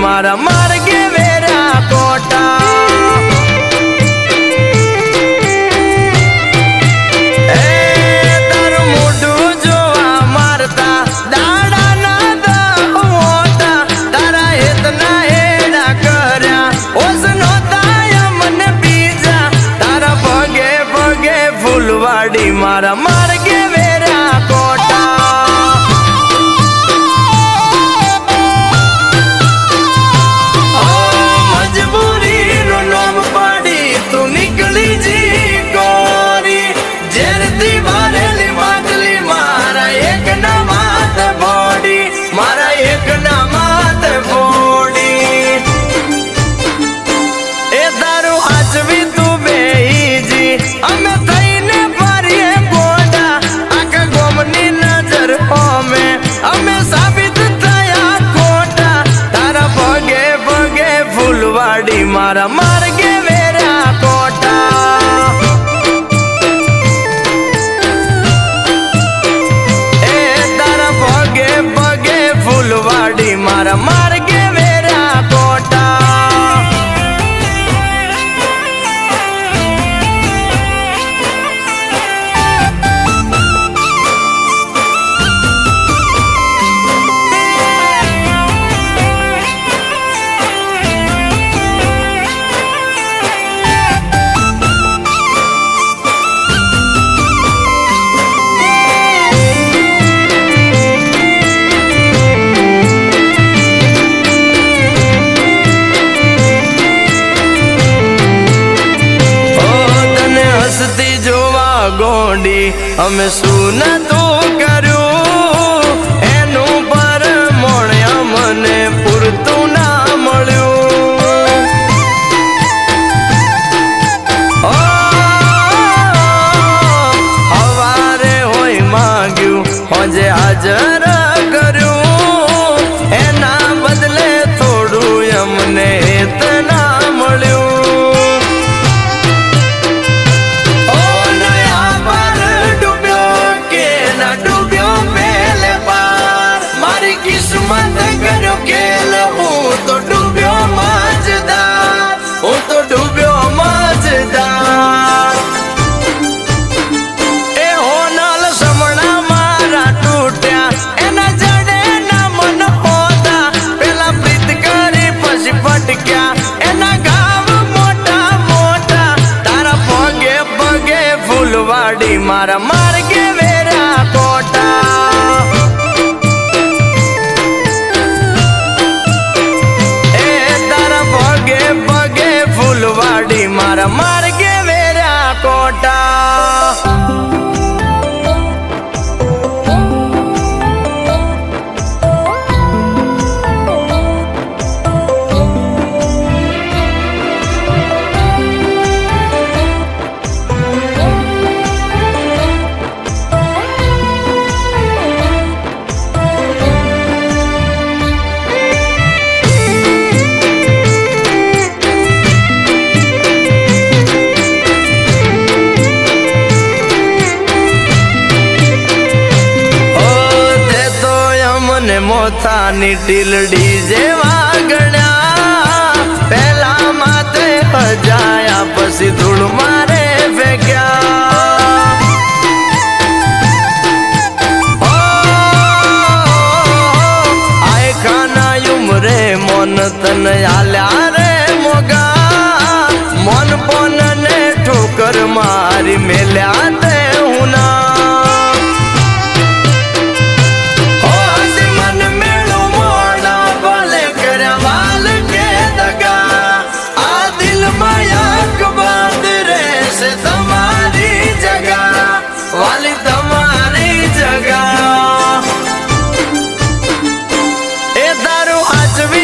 मारा मार्गे वेरा कोटा मारा मार्गे वेरा कोटा मजबूरी नो नाम पाड़ी तू निकली जी गोरी जेरती मारेली मातली मारा एक ना मात बोड़ी मारा एक ना मात बोड़ी ए दारू आजवी तू बेईजी हमें हमें साबित थया खोटा तारा भगे भगे फुलवाड़ी मारा मार्गे वेरा कोटा ए तारा भगे भगे फुलवाड़ी मारा मार्गे वेरा कोटा गोंडी हमें सुन तो करू एनु पर मोण्या मने पूरतू ना मळ्यू हवारे होय मांग्यू होजे हाजर कर्यू एना बदले थोड़ू अमने इतना मळ्यू किस्मत करो खेल हूँ तो डूब्यो मजदार हूँ तो डूब्यो मजदार ए हो नाल समणा मारा टूट्या एना जड़े ना मन होता पेला प्रीत करी पछी पटक्या एना गाव मोटा मोटा तारा पगे पगे फुलवाड़ी मारा मार्गे वेरा कोटा फुलवाड़ी मारा मार्गे वेरा कोटा मोथानी टीलडी जेवा गण्या पहला माथे हजाया पसी धूल मारे फेंक्या आए खाना उमरे मन तन आल्या रे मोगा मन पन ने ठोकर मारी मेल्या ते हुना वाली तुम्हारी जगह ए दारू आज भी